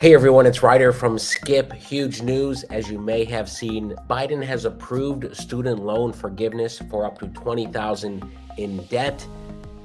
Hey everyone, it's Ryder from Skip. Huge news. As you may have seen, Biden has approved student loan forgiveness for up to $20,000 in debt.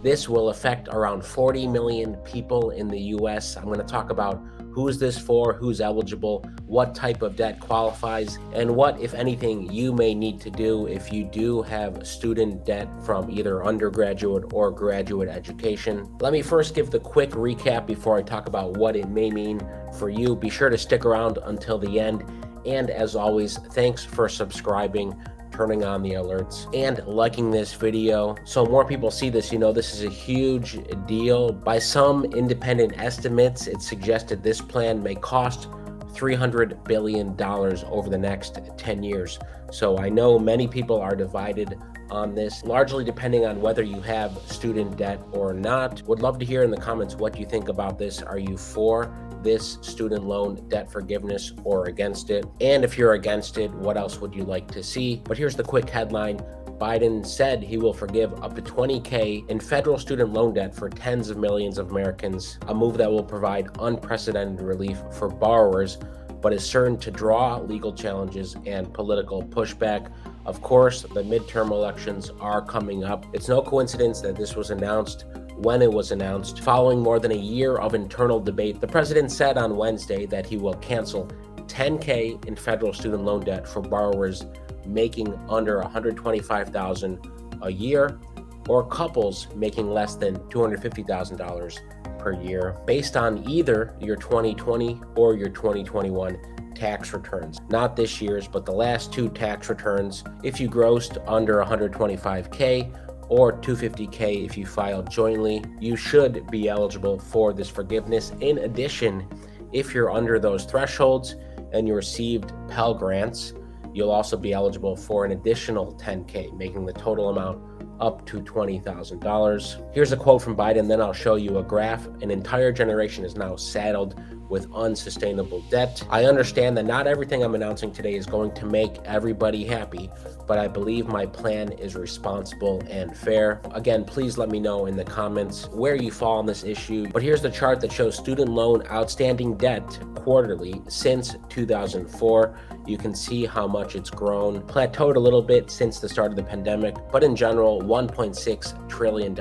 This will affect around 40 million people in the US. I'm going to talk about who's this for, who's eligible, what type of debt qualifies, and what, if anything, you may need to do if you do have student debt from either undergraduate or graduate education. Let me first give the quick recap before I talk about what it may mean for you. Be sure to stick around until the end. And as always, thanks for subscribing, turning on the alerts, and liking this video so more people see this. You know, this is a huge deal. By some independent estimates, it's suggested this plan may cost $300 billion over the next 10 years. So I know many people are divided on this, largely depending on whether you have student debt or not. Would love to hear in the comments what you think about this. Are you for this student loan debt forgiveness or against it? And if you're against it, what else would you like to see? But here's the quick headline. Biden said he will forgive up to $20,000 in federal student loan debt for tens of millions of Americans, a move that will provide unprecedented relief for borrowers, but is certain to draw legal challenges and political pushback. Of course, the midterm elections are coming up. It's no coincidence that this was announced when it was announced. Following more than a year of internal debate, the president said on Wednesday that he will cancel $10,000 in federal student loan debt for borrowers making under $125,000 a year or couples making less than $250,000 per year based on either your 2020 or your 2021 tax returns. Not this year's, but the last two tax returns. If you grossed under $125,000 or $250,000 if you filed jointly, you should be eligible for this forgiveness. In addition, if you're under those thresholds and you received Pell Grants, you'll also be eligible for an additional $10,000, making the total amount up to $20,000. Here's a quote from Biden, then I'll show you a graph. An entire generation is now saddled with unsustainable debt. I understand that not everything I'm announcing today is going to make everybody happy, but I believe my plan is responsible and fair. Again, please let me know in the comments where you fall on this issue. But here's the chart that shows student loan outstanding debt quarterly since 2004. You can see how much it's grown, plateaued a little bit since the start of the pandemic, but in general, $1.6 trillion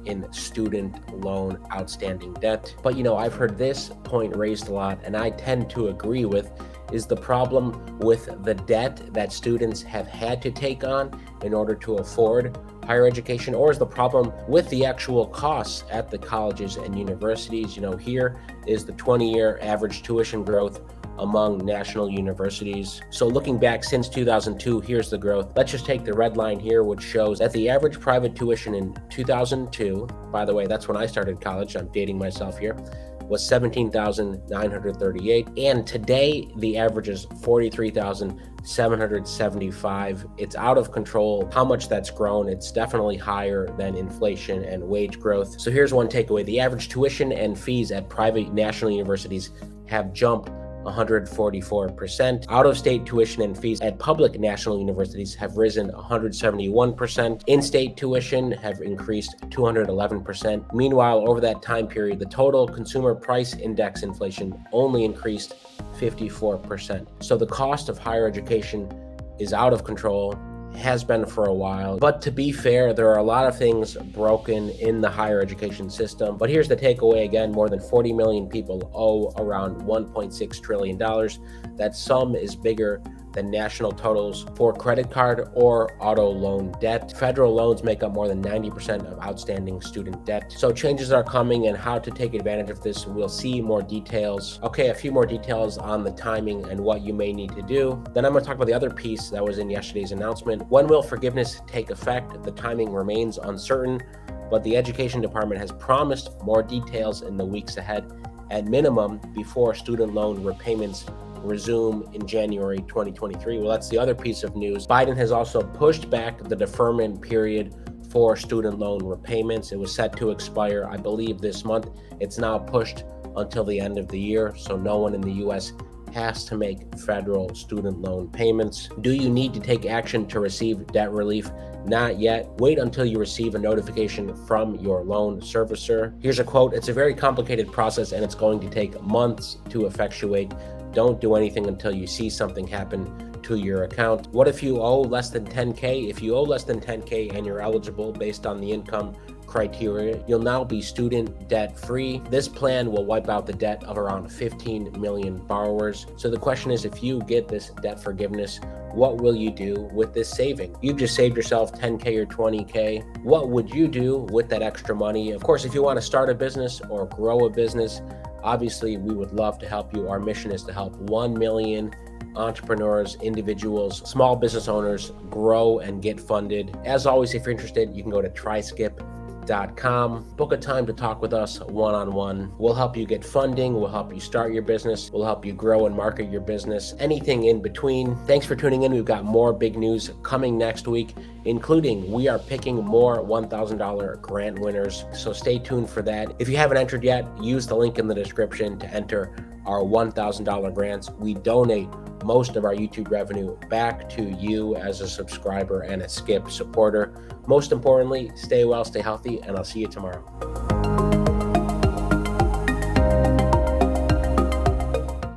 in student loan outstanding debt. But you know, I've heard this point raised a lot, and I tend to agree with, is the problem with the debt that students have had to take on in order to afford higher education, or is the problem with the actual costs at the colleges and universities? You know, here is the 20-year average tuition growth among national universities. So looking back since 2002, here's the growth. Let's just take the red line here, which shows that the average private tuition in 2002, by the way, that's when I started college, I'm dating myself here, was $17,938. And today the average is $43,775. It's out of control how much that's grown. It's definitely higher than inflation and wage growth. So here's one takeaway. The average tuition and fees at private national universities have jumped 144%. Out-of-state tuition and fees at public national universities have risen 171%. In-state tuition have increased 211%. Meanwhile, over that time period, the total consumer price index inflation only increased 54%. So the cost of higher education is out of control, has been for a while. But to be fair, there are a lot of things broken in the higher education system. But here's the takeaway again, more than 40 million people owe around $1.6 trillion. That sum is bigger than national totals for credit card or auto loan debt. Federal loans make up more than 90% of outstanding student debt. So changes are coming, and how to take advantage of this, we'll see more details. Okay, a few more details on the timing and what you may need to do. Then I'm going to talk about the other piece that was in yesterday's announcement. When will forgiveness take effect? The timing remains uncertain, but the Education Department has promised more details in the weeks ahead, at minimum before student loan repayments resume in January 2023. Well, that's the other piece of news. Biden has also pushed back the deferment period for student loan repayments. It was set to expire, I believe, this month. It's now pushed until the end of the year, so no one in the U.S. has to make federal student loan payments. Do you need to take action to receive debt relief? Not yet. Wait until you receive a notification from your loan servicer. Here's a quote: "It's a very complicated process and it's going to take months to effectuate. Don't do anything until you see something happen to your account." What if you owe less than 10K? If you owe less than 10K and you're eligible based on the income criteria, you'll now be student debt free. This plan will wipe out the debt of around 15 million borrowers. So the question is, if you get this debt forgiveness, what will you do with this saving? You've just saved yourself 10K or 20K. What would you do with that extra money? Of course, if you want to start a business or grow a business, obviously we would love to help you. Our mission is to help 1 million entrepreneurs, individuals, small business owners grow and get funded. As always, if you're interested, you can go to tryskip.com. Book a time to talk with us one-on-one. We'll help you get funding. We'll help you start your business. We'll help you grow and market your business. Anything in between. Thanks for tuning in. We've got more big news coming next week, including we are picking more $1,000 grant winners. So stay tuned for that. If you haven't entered yet, use the link in the description to enter our $1,000 grants. We donate most of our YouTube revenue back to you as a subscriber and a Skip supporter. Most importantly, stay well, stay healthy, and I'll see you tomorrow.